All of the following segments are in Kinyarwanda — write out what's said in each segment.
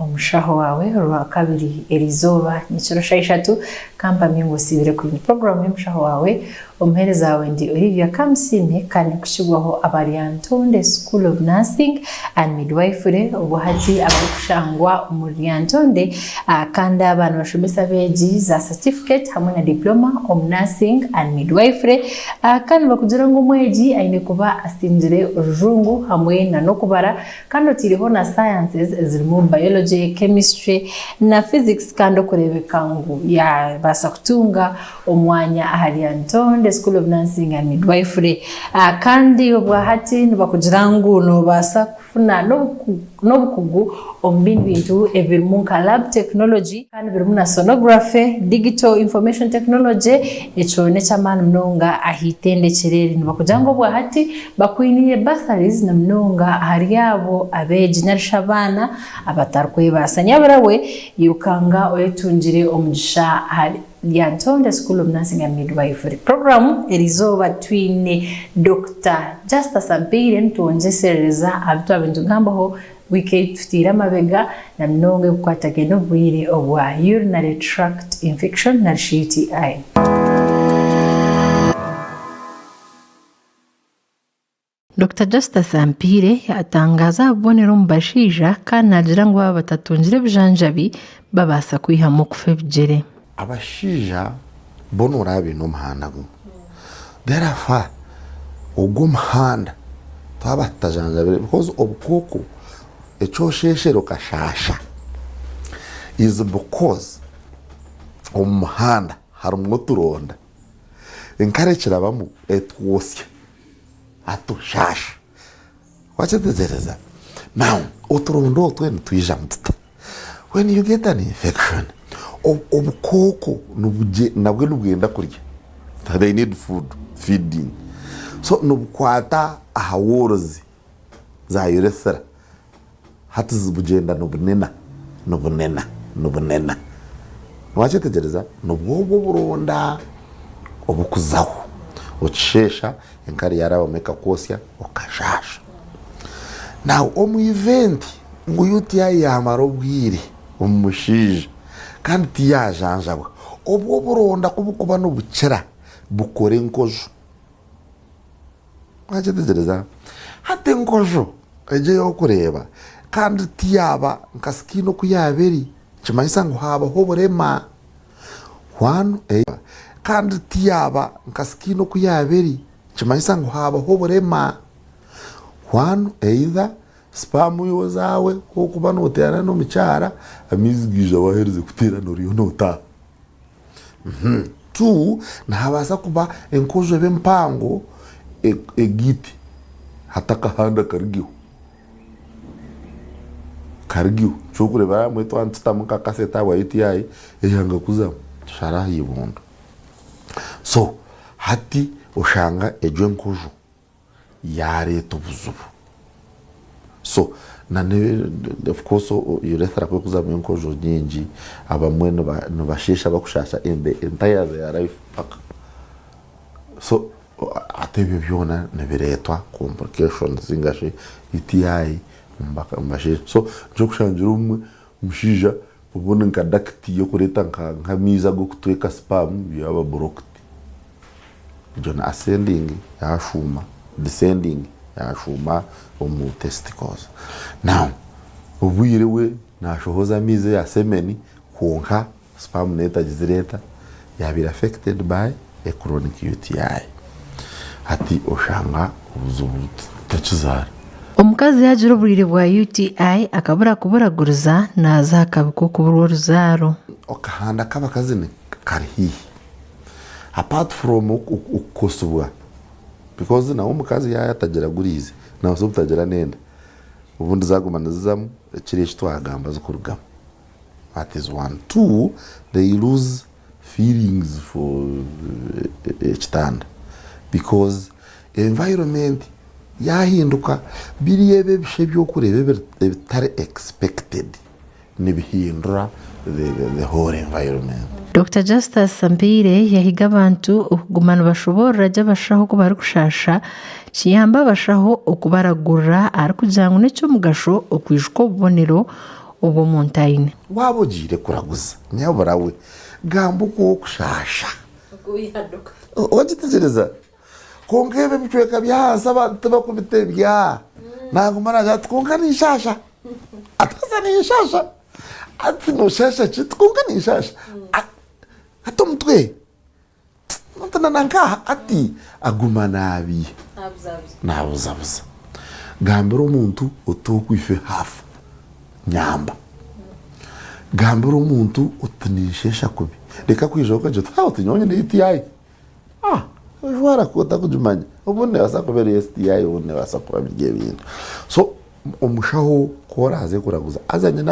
Omushaho Waawe rwa kabiri erizoba n'ikiro shayishatu kampa mingo sibire ku program y'Omushaho Waawe omuhereza wawe ndi Olivia Kamusiime kandi kushigwaho abariyantonde School of Nursing and Midwifery obuhati abakushangwa umuriyantonde kandi abantu bashomesa beji za certificate hamwe na diploma of Nursing and Midwifery kandi bakugira ngo umweji aine kuba asinjire urujungu hamwe na no kubara kandi otiriho na sciences zirimo biology, chemistry na physics kandi okurebeka ngo ya basa kutunga omwanya ahariyantonde School of Nursing and Midwifery kandi obwahati nibakugira ngo no basa kufuna nobukugu ombintu ebirimu ka lab technology kandi birimu na sonography, digital information technology echone chamana mnonga ahitende kireri nibakugira ngo obwahati bakwiniye bursaries na mnonga hariyabo abeji narishabana abatarkwebasanya barawe yukanga oyetungire omugisha hari Yantonde School of Nursing and Midwifery program erizoba twine Dr. Justice Ampire tuonjesereza abtu abentugambaho wiki tutira mabega na mnonge kukwatageno bwire obwa urinary tract infection na UTI. Dr. Justice Ampire atangaza abonero mbashija kana agira ngo batatunjire bujanjabi babasa kwihamu kufebjere abashija bono urabe no muhanda go derafa ugo muhanda twabatajanja because obukoko ecosheshero kashasha is because umuhanda harumwo turonda enkarekira bamu etwosye atushasha wachetereza now uturondo twene twijamtita when you get an infection obukoko nabwe nubwenda kurya they need food feeding so nubukwata ahaworozi za urethra hati zibugenda nubunena wachetegereza nubwo buronda obukuzaho ocheshesha enkari yarabameka kosya okashasha now omu event ngo UTI yamara obwire omushije kandi tiyajanjabwa obwo buronda kubukuba n'obukira bukore nkojo wachetegereza hate nkojo eje yo kureba kandi tiyaba nkaskino kuyaberi kimanyisa ngo haba hoborema one kandi tiyaba nkaskino kuyaberi kimanyisa ngo haba hoborema one either spamu yozawe kuba noterana no micara amizigije abahereze kutera noriyo nota two nahabasa kuba enkojo bempango egiti hataka handa kargiu chokure bara mweto antitamuka kaseta wa UTI eyanga kuza shara yibondo so hati oshanga ejo enkojo yare tobuzubu so nane of course urethra ko kuza enkojo nyingi abamwe no bashesha bakushasha in the entire their life pack so atebyo byona nebiretwa complications zingashe UTI mbashe so njo kushanjira umwe mushija ubone nkadakti yo kureta nkamiza go kutweka spam yaba blocked jona ascending yashuma descending yashuma omu testicles now ubuyirewe nashohoza mize ya semeni konka spam neta jizireta yabira affected by a chronic UTI hati oshanga ubuzubu tachizara omukazi yagira obwire bwa UTI akabura kuburaguriza naza akabuko kubura ruzaro okahanda kabakazine karihi apart from ukosubwa because na omukazi yatagira gurize na so butagira nenda ubundi zagumana zizamu kireshi twagamba zo kurugama that is one two they lose feelings for stand because environment yahinduka biriyebe bishe byo kurebe bitari expected nibihindura the whole environment. Dr. Justice Ampire yahiga abantu okugumana bashobora jabashaho ko bari kushasha kiyamba bashaho okubaragura ari kujangu n'ecyo mugasho okwishwa obonero obo muntu aine waba ugire kuraguza nyabura we gamba uko kushasha wagitegereza kongebe micweka byahasa abantu bakubite bya ntabwo maraja twunga ni ishasha ataza ni ishasha ati no shasha twunga ni ishasha ato mutwe ntana nanka ati aguma nabi nabuzabuza gambira umuntu utokwife hafu nyamba gambira umuntu utunishesha kubi reka kwijoka je twaho tunyonye ni TI ujwara kota kujumanya ubone wasakobera STI ubone wasakora bigiye bintu so omushaho koraze kuraguza azanye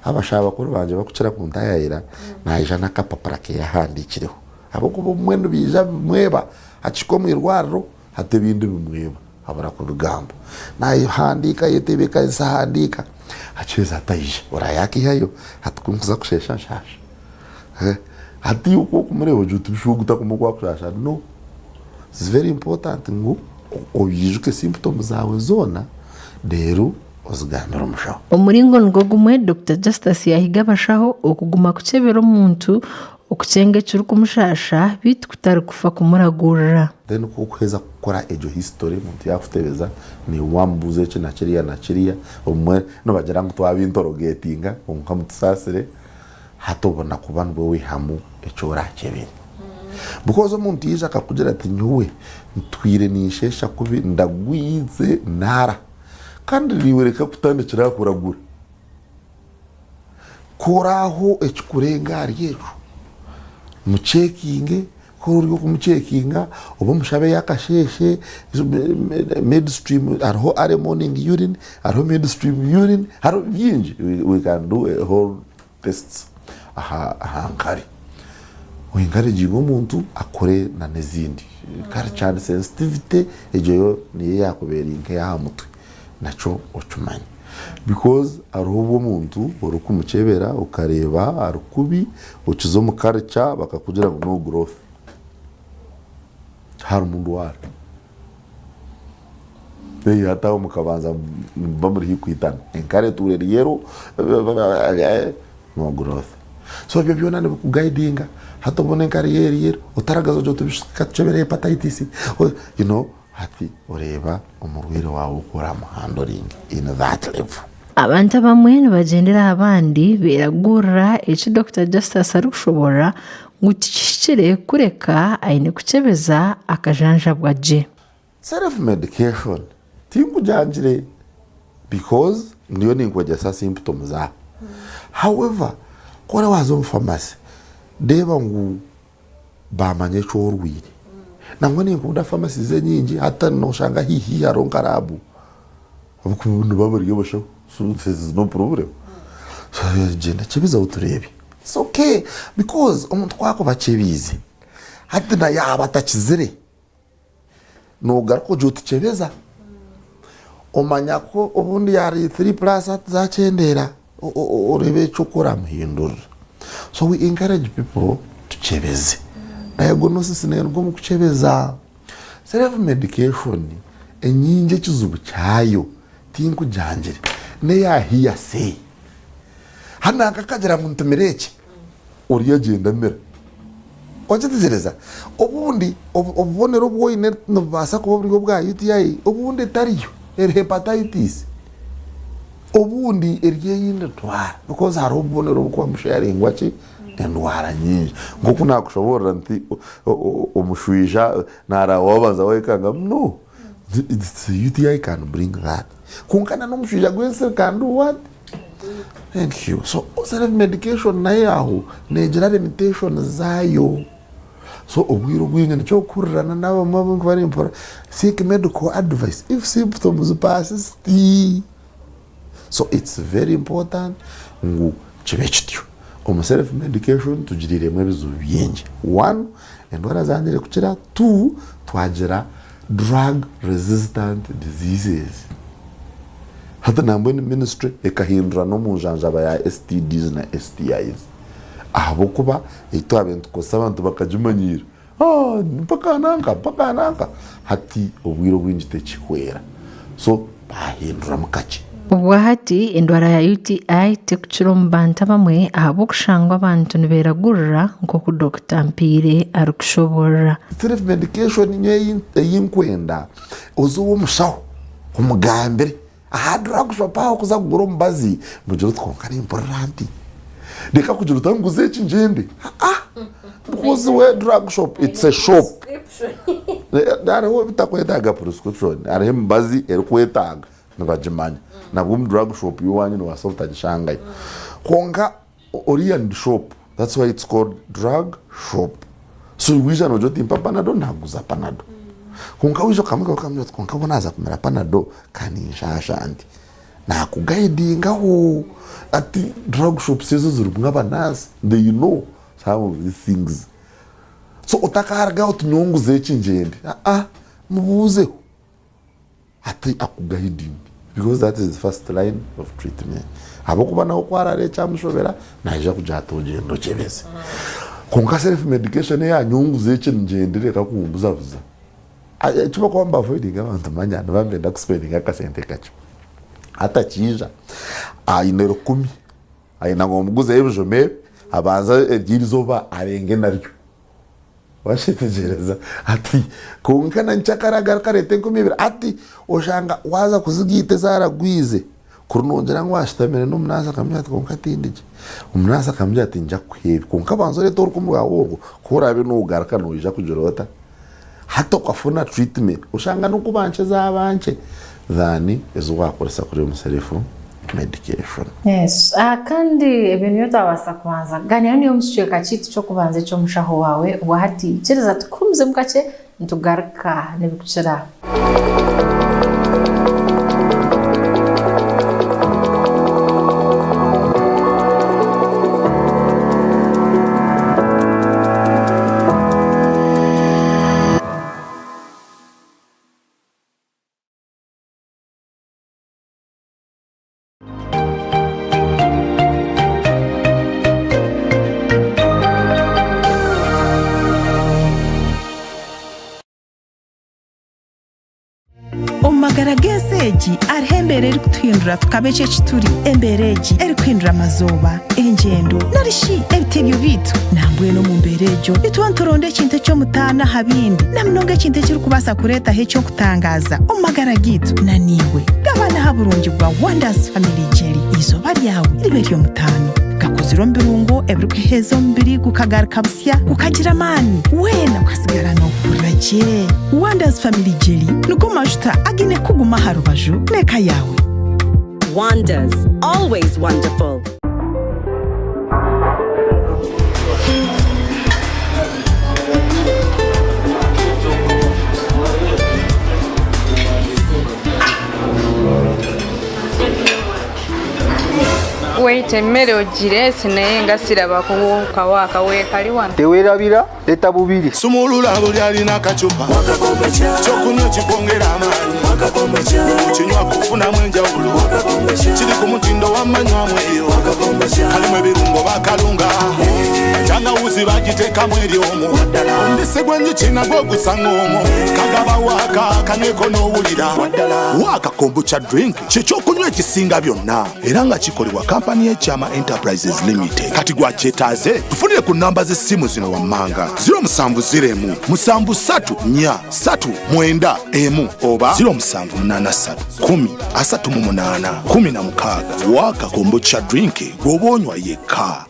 abashaba kuri banje bakucira ku ntayira naija nakapapara ke yahandikireho abo kubo mwendo bija mweba akiko mwirwaro hate bindi bimweba abara ku rugambo nayo handika yetebeka isahandika acheza taije urayaki hayo hatukumza kushesha shasha hati uko kumurebo jutu bishuguta kumugwa kushasha no it's very important ngo oyijuke symptoms zawe zona rero oziganira omushaho omuringo ngo gumwe Dr. Justice yahiga bashaho okuguma kucebera omuntu okucenge kiri kumushasha bitu kutari kufa kumuragurira then kukweza gukora ejo history muntu yafutebeza ni wambuze cyo na kiriya umwe no bagira ngo twabintorogetinga umukamutsasire hatobona kubanwe wihamu eco rakebere because umuntu yije akakugira ati nyuwe ntwire nishesha kubi ndagwize nara kandi riwereka kutandikira kuragura koraho ekurenga ryejo mu checking ko uri ku mucekinga ubo mushabe yakasheshe midstream arho are morning urine arho midstream urine arho byinji we can do a whole tests ahankari wingari jigo umuntu akore na nezindi culture sensitivity ejo ni yakubera inke ya mutwe naco ocumanya because arubo muntu uri kumucebera ukareba arukubi ucizo mu culture bakakugira ngo no growth har umuntu wari beyi hataho mukabanza bamuri hikwitana enkare ture rero no growth so byo byona ku guidinga hatobone career yero utaragazo jo tubishikacebere hepatitis you know hati ureba umurwire wawe ukora handling in that level abantu bamwe bagendera abandi beragura eki Dr. Justice arushobora ngutishire kureka aine kucebeza akajanja bwaje self medication tingujanjire because ndiyo ninkwejesa symptoms za however kora wazo mu pharmacy deba ngu bamanye cyo urwire nangwe ninkunda pharmacy ze nyingi hata no shanga hihi aronkarabu abukuntu baburiye basho so this is no problem so jenda chibiza uturebe it's okay because umuntu kwako bachebize hata na yaba takizire no garko juti chebeza omanya ko ubundi yari 3+ zacendera urebe chokora muhindura so we encourage people to chebeze diagnosis nerwo mu kuchebeza self medication enyinje kizubu cyayo tinku janjire ne yahiya se hana akakagira mu ntumereke uriya genda mera ojetereza obundi obubonero bwoine no basa kuba buri bwa UTI obundi tariyo hepatitis obundi eriye yinde twara because hari obubonero bwo musharing wachi ndwara nyinshi ngoku nakushobora nti omushwija nara wabanza wekanga no it's UTI can bring that kunkana no mushwija gwense can do what thank you so self medication na yaho negira limitation zayo so obwiro bwinga cyo kurana nabo mabo bari impora seek medical advice if symptoms persist so it's very important ngu chibechityo self medication tugirire mwe bizubiyenje 1 endwara zanjire kukira 2 twagira drug resistant diseases hata namwe ni ministry ekahindura no munjanja baya STDs na STIs abo kuba ito abantu kosaba abantu bakajumanyira mpaka nanka hati obwiro bwinjite chikwera so bahindura mukachi Obwahati endwara ya UTI tekukira omu bantu abamwe ahabw'okushangwa abantu nibeeragurira nk'oku Dr. Mpiire arikushoborera. Self medication niyo eyinkwenda ozuwa omushaho omugambire aha drug shop aho kuza kugura omubazi mugira twonka ari important deka kugira utanguze ekinjende because we drug shop it's a shop hariho bitakwetaga prescription hariho emibazi erikwetaga nibagimanya nabwo mu drug shop iwanyu niwasa utagishangayo konka Orient shop, that's why it's called drug shop. So wisha no joti mpa panado naguza panado konka wisho kamika ukamyo konka bonaza kumera panado kanishasha anti na kuguidinga ho ati drug shop sezo zurubunga banasi they know some of these things. So utakarga utunyongu zechinjende mubuze ati akuguiding because that is the first line of treatment. Abo kubana okwarare chamushobera naija kujatoje ndo chebese konka self medication ya nyungu zechinjende reka kumbuza buza chiba kwamba avoiding abantu manyana bamenda kuspending akasente kacho hata chija inero 10 aina ngomuguza ebijome abanza egirizoba arenge naryo washitegereza ati konka nanchakaragara karete 12 ati oshanga waza kuzigite zaragwize kurunongera ngo washitamire no munasa kamya ati konka tindije umunasa kamya ati nja kwebi konka banzore tor kumwa wogo kurabe no ugaraka no ija kujorota hato kwafuna treatment oshanga no kubanche zabanche thani ezowakoresa kuri muserifu medication. Yes, kandi ebintu yotawasa kwanza gani niyo mushyeka kitu cyo kubanza cyo mushaho wawe wahati kireza tukumze mukace ntugaruka nebikucira. Omagarageseji arihembere eri kutuhindura tukabeche kituri embereji eri kuhindura amazoba enjendo narishi ebitebyo bitu nambwe no mumberejo itwantoronde ekintu kyo mutana habindi namunonga ekintu kiri kubasa kureta hecho kutangaza omagara gitu naniwe gabana haburungi bwa Wonders Family Jelly izoba ryawe riberyo mutano gakoziro mbirungo ebirikuheza ombiri gukagaruka busya gukagira mani wena ukasigara no kuraje. Wonders Family Jelly nuko majuta agine kuguma harubaju neka yawe. Wonders, always wonderful. Wait a minute, Jires, Nenga Siraba, Kawaka, where Kaliwan. The way Ravira, Eta Bubiri. Sumulula Buliarina Kachupa, Chokuno Chipongera, Chinywa Kufuna Mwenja Ulu, Chidikumutindo Wamanywa, Kalimabirungo Bakalunga, Jana Uzi Bagiteka Mwediomo, Ndisegwenji China Bogu Sangomo, Kagaba Waka, Kaneko no Ulida, Waka Kombucha drink, Chichokunywe Chisinga Biona, Iranga Chikori wa Company Chama Enterprises Limited. Katigwa chetaze, tufunile ku namba z'essimu zino wammanga. 07 musanvu 3 nya 3 mwenda emu oba 0783 10 36 Waka kombucha drink gwobonywa yekka.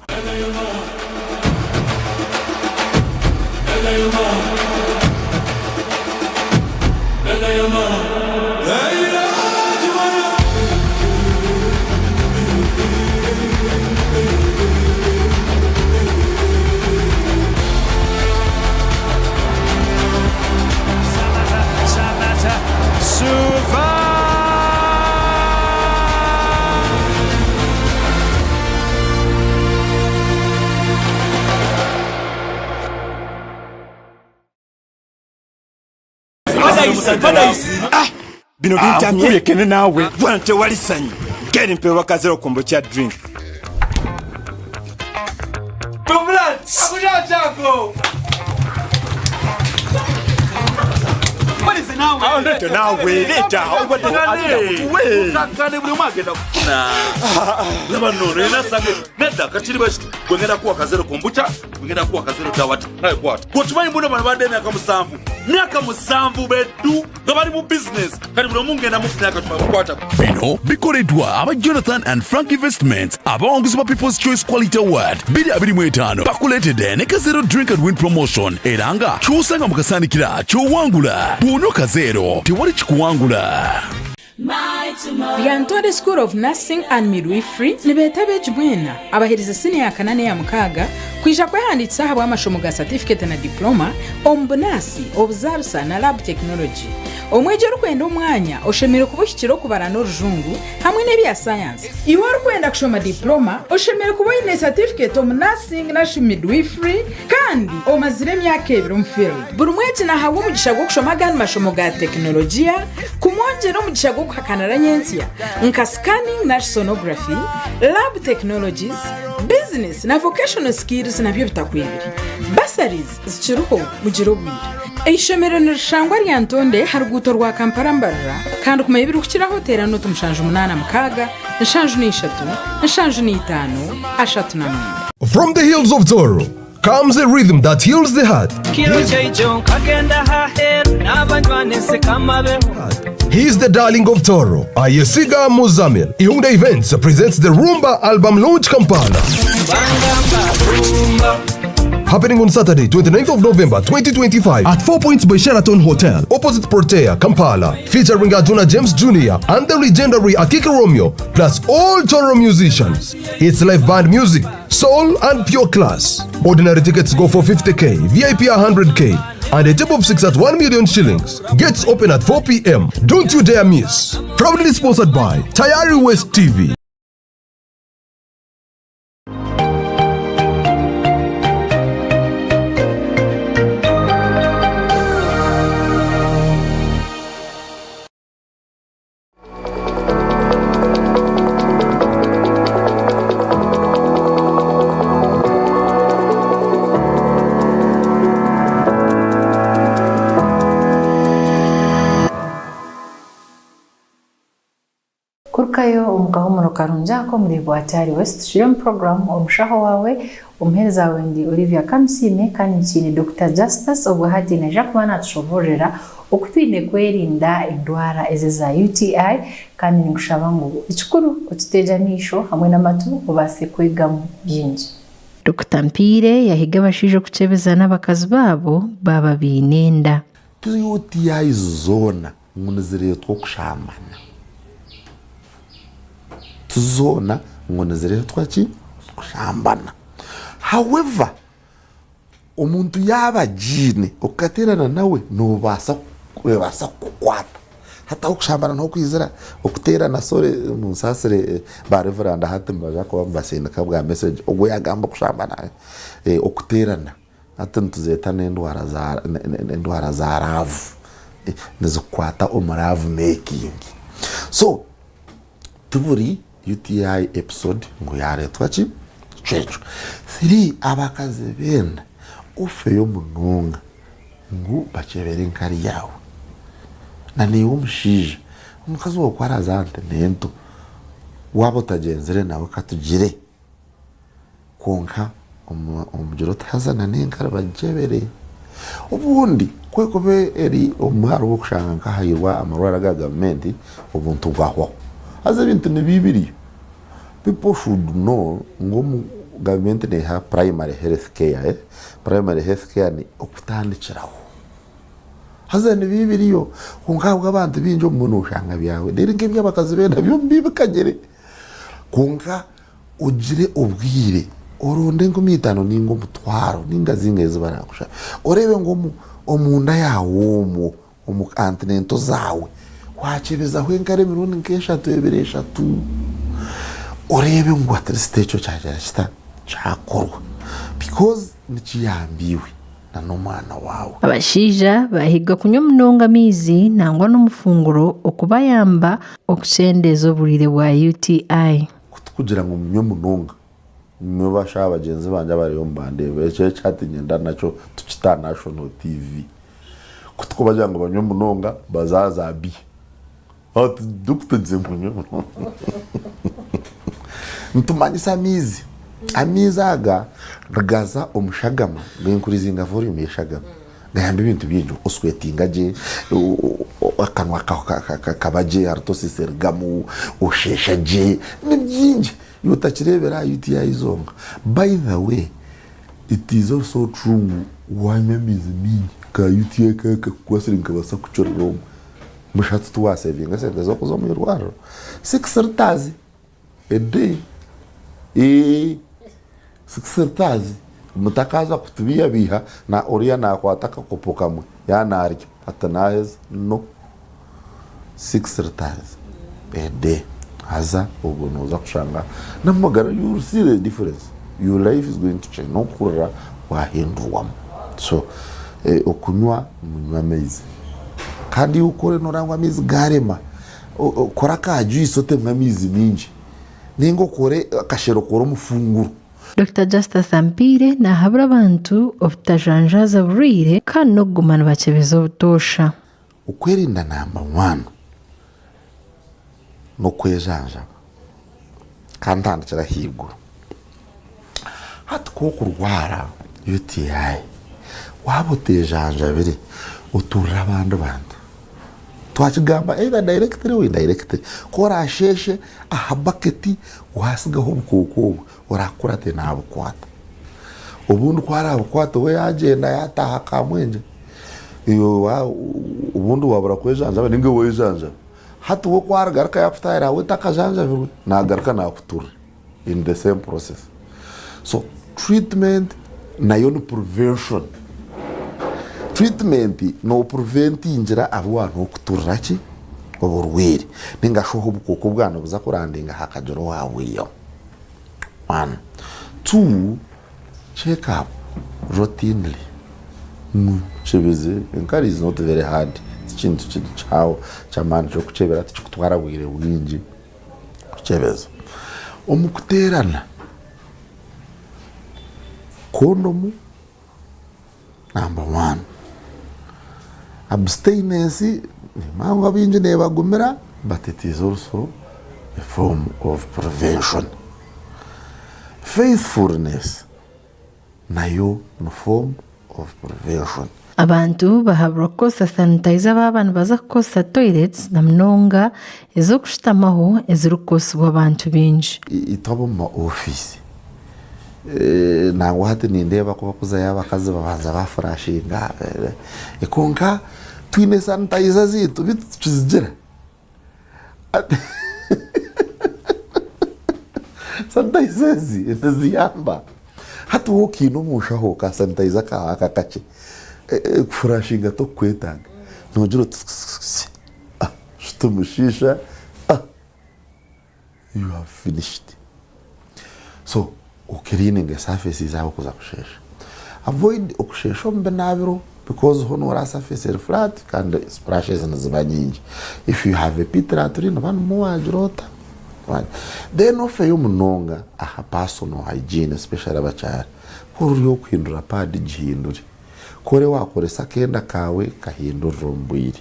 Bino bintamye kene nawe bwante walisanyi geri mpewa kazero kombucha drink Bublan akuja chako Malize nawe. Ah, ndete nawe. Leta. Kakane buli mwagenda kufuna. Laba none nasange nedda kachiri bashiti. Gwengenda kuwa kazero kombucha, gwengenda kuwa kazero tawata. Nawe kwata. Kotumanyi mbuno bana bade myaka musanvu. Myaka musanvu beddu nga bali mu business. Kali buli mungenda mu myaka tumakwata. Bino bikoleddwa aba Jonathan and Frank Investments abawanguzi ba People's Choice Quality Award 2025 bakuleetedde ne Kazero Drink and Win Promotion era nga ky'osanga mu kasaanikira ky'owangula bw'onyo Kazero tewali kikuwangula. Lyantwale School of Nursing and Midwifery nibeetabe ekibwena abahereza siniya ya 8 ya 6 kwisha kwehanditsa habwa amashomo ga certificate na diploma ombunasi obuzarusa na lab technology omweje rukwenda omwanya oshemere kubushikiro kubara n'orujungu hamwe n'ebya science iwe rukwenda kushoma diploma oshemere kuba ine certificate of nursing na midwifery kandi omazire emyaka 2 mu field buri mweje na hawo mugisha gwo kushoma gani mashomo ga teknolojia kumwonjera omugisha gwo kuhakanara nyensia nka scanning na sonography lab technologies business na vocational skills nabyo bitakwibiri basaries zikiruho mugiro bwira ishomero nirishangwa ryantonde haruguto rwa Kampala mbarra kandi kuma ibiri kukiraho terano tumushanju 8 mukaga nshanju ni 3 nshanju ni 5 ashatu na 4. From the hills of Toro comes a rhythm that heals the heart. He's the darling of Toro. Ayesiga Muzamil. Ihunda Events presents the Rumba album launch Kampala. Happening on Saturday, 29th of November 2025 at 4 Points by Sheraton Hotel, opposite Portea, Kampala, featuring Aduna James Jr. and the legendary Akika Romeo, plus all Toro musicians. It's live band music, soul and pure class. Ordinary tickets go for 50k, VIP 100k, and a tip of 6 at 1 million shillings. Gates open at 4 p.m. Don't you dare miss. Proudly sponsored by Tayari West TV. Kurukayo omukahomono karunjako muri Bwatari West Shilom program Omushaho Waawe umuhereza wawe ndi Olivia Kamusiime kandi nchini Dr. Justice obwahati na Jacqueline atushoborera okutwine kwerinda endwara ezeza UTI kandi ngushaba ngo ikikuru otutejanisho hamwe n'amatu obase kwegamu byinji. Dr. Mpire yahiga abashije kucebeza n'abakazi babo baba binenda. UTI zona ngunezere twokushambana. Tuzona ngonezere twaki kushambana. However, omuntu yaba jine okaterana nawe no basa kukwata hata okushambana no kwizera okuterana sore musasire ba reverend hatimba jako bambasina kabwa message ogwe yagamba kushambana okuterana atantuzeta n'endwara za ravu nizikwata omuravu making. So tuburi UTI episode ngo yaretwa ki checho 3 abakaze benda ufeyo mununga ngo bachebere nkari yawe na ni umushije umukazi wo kwarazante nento wabo tagenzere nawe katugire konka umujuro tazana nenkara bajebere ubundi kweko be eri omwaro wo kushanga nkahayirwa amarwara ga government ubuntu bwaho aza bintu ne bibiri. People should know ngo government ne ha primary health care primary health care ni okutandikiraho haza ne bibiri yo kunkabwa abantu binjo umuntu ushanga byawe rero ngebye abakazi benda byo mbibikagere kunka ugire ubwire oronde ngo mitano ningo mutwaro ninga zingeze barakusha orebe ngo omunda yawo mu continent zawe wachebeza hwenkare mirundi nkeshatu ebereshatu orebe ngo atrestecho cyajashita cyakorwa because nikiyambiwe na nomwana wawe. Abashija bahiga kunyomunonga mizi nangwa n'umufunguro okubayamba okucendezo burire bwa UTI kugira ngo munyomunonga mubasha abagenzi banje bari yombande bece chatinyenda naco tukita national TV kutkubaja ngo banywe munonga bazaza bi ati dukutenze munyo ntumanyisa amizi aga ragaza omushagama nginkurizinga volume yeshagama ngayamba ibintu byinjo oswetinga je akanwa kabaje artosisergamu oshesha je nibyinje yotakirebera UTI izonga. By the way, it is also true wanyamizi mingi ka UTI ka kwasirinka basa kuchorero mushatsi tuwa savinga sente zo kuzo mu rwaro 6 rtazi a day 6 rtazi mutakaza kutubia biha na oria na kwataka kupokamwe yana ariki atanahez no 6 rtazi a day haza ubunoza kushanga namagara you see the difference. Your life is going to change. No kura wahindurwamo. So okunywa munywa mezi kandi ukore norangwa mezi garema kora ka juice ote mamizi minji ningo kore akashero koro mufunguro. Dr. Justice Ampire na habra abantu obutajanjaza burire kandi no kugumana bakebeza obutosha. Ukwerinda namba 1 no kwejanja kandi andikira higuru hatko kurwara UTI wabotejanja biri utura abantu twakigamba either directly or indirectly kora sheshe ahabaketi wasigaho bukoko orakurate nabo kwata ubundu kwara kwata we agenda yataha kamwenje iyo ubundu wabura kwejanja ninge wejanja hatu wo kwara garka yaptaira we takajanja biru na garka na kutura in the same process. So treatment na yo prevention. Treatment no prevent injira abo no kuturaki oburwiri ningashoho bukoko bwana buza kurandinga hakajoro wawe yo. 1 2 check up routinely. Chebeze enkari is not very hard. Chintu chao chamani cyo kuchebera tikutwara bwire bwinji kuchebeza omukuterana kondomu number 1. Abstinence manga binje nebagumira, but it is also a form of prevention. Faithfulness nayo no form of prevention. Abantu bahabura kosa sanitizer babana baza kosa toilets na mnonga ezo kushitamaho ezirukoswa abantu binji itabo ma office na wahati nindeba kuba kuza yabakazi babanza bafurashinga ikonka twine sanitizer zitu bitu tuzigira sanitizer ziyamba hatu woki no mushaho ka sanitizer ka akakache kufurashinga to kwetanga nojuro shtumushisha you have finished. So cleaning the surfaces zabo kuza kushesha. Avoid okushesha mbenabiro because hono ra surface are flat and splashes and zibanyinji. If you have a pitratrin one more ajrota. Right. Then offer you munonga a personal hygiene especially abachara. Kuri yo kwindura pad jihinduri. Kore wakore sakenda kawe kahindura mbwiri.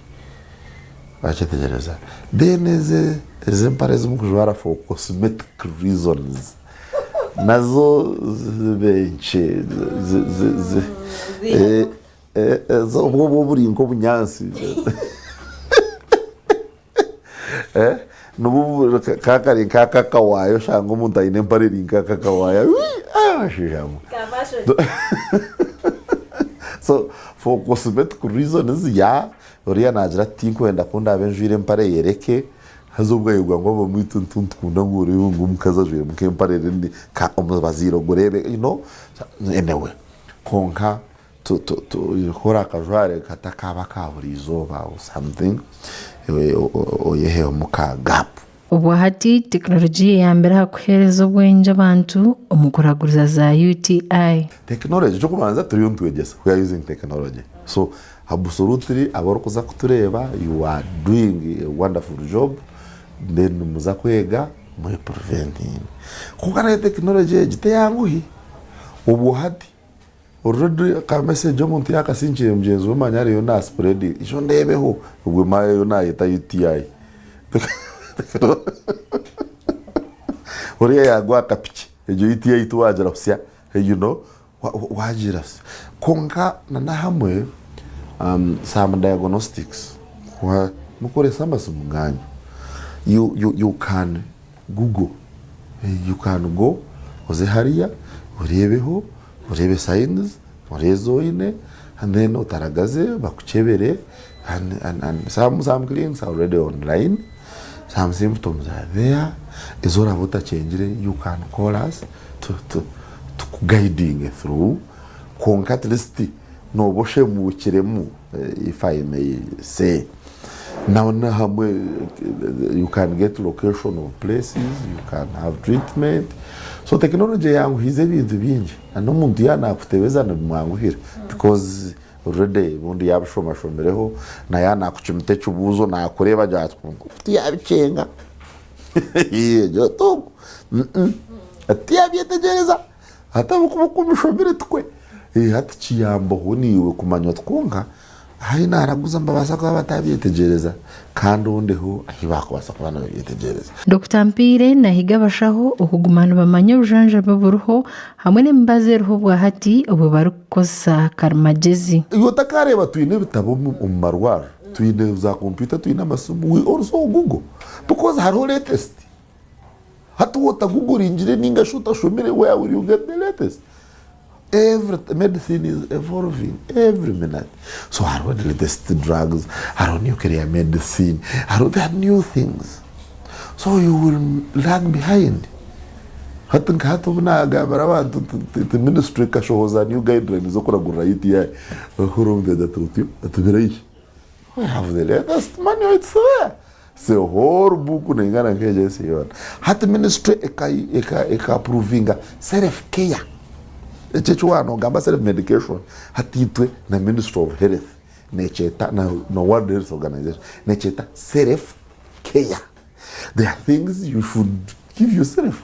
Bachetegereza. Then is emparism kujwara for cosmetic reasons. Nazo benche zo boburi nko bunyansi nubu kakari kakakawayo shango umuntu ayine mpariri nkakakawayo ashijamo. So for cosmetic reasons oriya nagira tinko wenda kunda abenjire mpare yereke hazobwa yugwa ngo bamwitu ntuntukunda ngure ngo mukaza jwe mukemparere ndi ka omubaziro gorebe anyway konka to yikora kajware katakaba kaburizoba or something oyehe omuka gap. Ubu hati teknoloji ya mbere hakuhereza ubwenje abantu omukuraguriza za UTI. Technology cyo kubanza turi yontwegesa we are using technology. So absolutely abarukuza kutureba you are doing a wonderful job. Then muza kwega mu preventing kukana technology gite yanguhi ubu hati already ka message omuntu yakasinjire mugenzi we manyari yo na spread isho ndebeho ubwo maye yo nayita UTI uriya yagwa kapiki ejo UTI tuwajira kusya you know wajira konka na hamwe some diagnostics kwa mukore samba sumuganyo you can google you can go oze hariya urebeho urebe signs urezoine and then utaragaze bakuchebere and some clinics are already online, some symptoms are there. Is all about a change. You can call us to guiding through at least no boshemu chiremu, if I may say. Now you can get location of places, you can have treatment. So technology yangu hize bintu bingi ano muntu yana kutebeza na mwangu hira because already ubundi yabishomashomereho na yana kuchimte chubuzo na kureba jatwungu yabicenga iyo to ati yabyetegereza hata bukumishomere twe hata kiyambo honiwe kumanywa twonka haina araguza mbabasa kwa batabyetegereza kandi undeho ahibakubasa kwa bana babyetegereza. Dr. Mpire nahiga bashaho okugumana bamanya ubujanja baburuho hamwe n'imbaze ruho bwa hati obo barukosa karmagezi. Iyo takareba twine bitabo mu marwara twine za computer twine amasomo we also Google because haro latest hatu wota Google injire ninga shuta shomere where will you get the latest. Every medicine is evolving every minute. So I don't the latest drugs, I don't nuclear medicine, I don't have new things. So you will lag behind. Hatan kato na gabara the ministry kashoza new guidelines okora gura UTI hurum de datuti atubirei. We have the latest manual, it's there. So whole book ningana ngeje siyo. Hat ministry eka approvinga self care. Echechuano gamba self medication hatitwe na Ministry of Health necheta na World Health Organization necheta self care. There are things you should give yourself.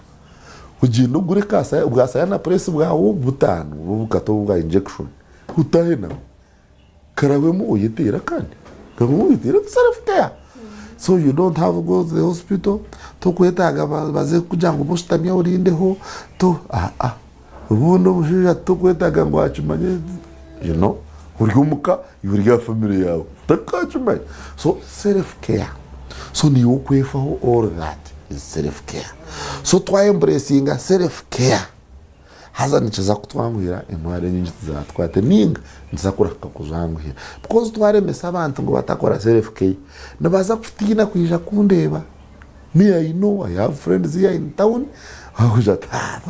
Ujino gure kasa ugasa na press bwawo butanu bukato bwa injection utahena karawe mu uyitira kandi kamu uyitira self care. So you don't have to go to the hospital to kwetaga baze kujango bustamya urindeho to ubuno bushija tukwetaga ngo achimanye you know urumuka yuriga family yawe takachimanye. So self care, so ni ukwefaho all that is self care. So twa embracing self care haza nicheza kutwanguhira intware nyinshi zatwate ninga nzakura kakuzanguhira because tware mesa abantu ngo batakora self care nabaza kufitina kwija kundeba. Me I know I have friends here in town ahujata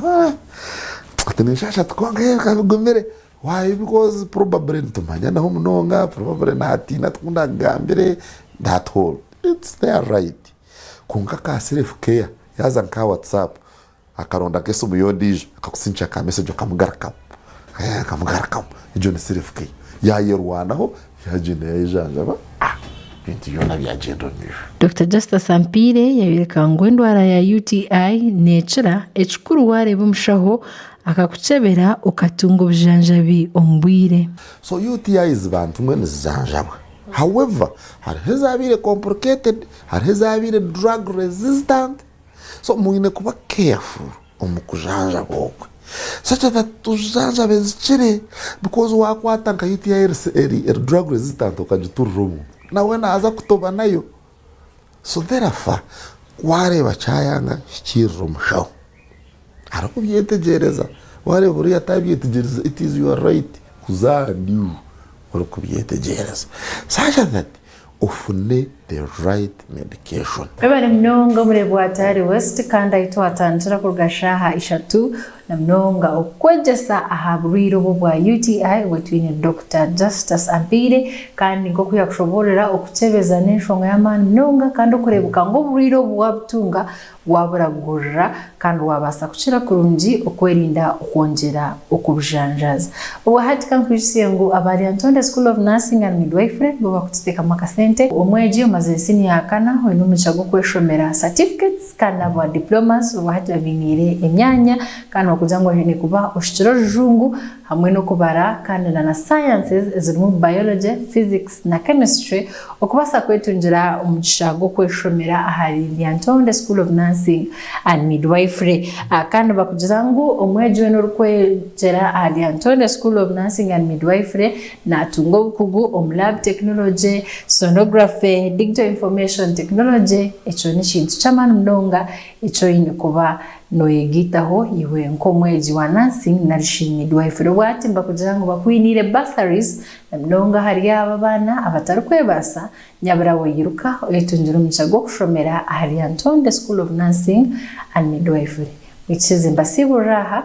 atanishasha twangera kabugumere. Why? Because probably ntumanya naho munonga probably natina tukunda gambere that whole it's their right. Kunga ka self care yaza nka WhatsApp akaronda keso muyondije akakusincha ka message akamugaraka ijo ni self care ya yerwanaho yajine yajanja ba bintu yona byagendo nisho. Dr. Justice Mpire yabireka ngo indwara ya UTI necera echukuru ware bumushaho akakuchebera ukatunga ubujanjabi ombwire. So UTI is bantu mwene zanjaba. However, har hezabire complicated, har hezabire drug resistant. So mwine kuba careful omukujanja bokwe. Such that tujanja bezichere because wakwata nka UTI drug resistant okajiturrumu. Na wena aza kutoba nayo. So therefore ware bachayanga chirumushaho. Arakubyetegereza ware buriya tabyetegereza it is your right kuzandiu warukubyetegereza such that ufune the right medication. Bebale mnonga murebo atari west kanda itwatangira kugashaha ishatu na mnonga okwejesa ahaburiro bwa UTI wetwine Dr. Justice Mpire kandi ngo kuyakushoborera okuchebeza n'enshonga y'amani mnonga kandi okurebuka ngo buriro bwabutunga waburagurira kandi wabasa kuchira kurungi okwerinda okongera okubujanjaza. Ubu hati kan kwisiye ngo abari Antonde School of Nursing and Midwifery bo bakuteka makasente omweji maze senior kana hoino muchago kweshomera certificates kana bwa diplomas wahati babinire emyanya kana okujangwa hene kuba oshitiro rujungu hamwe no kubara kandi na sciences ezirimo biology, physics na chemistry okubasa kwetunjira omushago kweshomera ahari Lyantonde School of Nursing and Midwifery kandi bakujizangu omwejo n'orukwegera ahari Lyantonde School of Nursing and Midwifery na tungo bukugu lab technology, sonography, digital information technology echo ni kintu chamana mdonga echo ine kuba noyegitaho iwe nkomweji wa nursing na midwifery wati mbakujyango bakwinire bursaries na mdonga hari abana abatarukwebasa nyabarawo yiruka etunjira muchago kushomera ahari Lyantonde School of Nursing and Midwifery which is imbasiburaha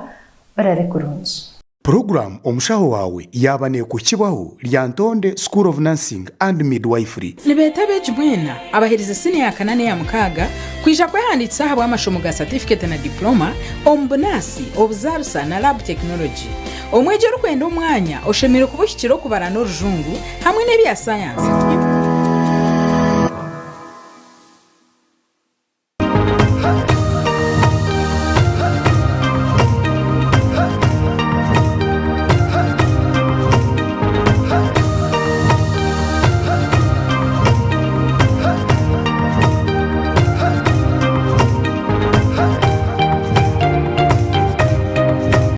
barare kurunji. Program Omushaho Waawe yabane ku kibaho Lyantonde School of Nursing and Midwifery. Nibetabe jibwena abaheriza senior kanane ya mukaga kwisha kwehanditsa habwa amashomo ga certificate na diploma ombunasi obuzarusa na lab technology. Omwejero kwenda umwanya oshemere kubushyikiro kubara no rujungu hamwe n'ebya science.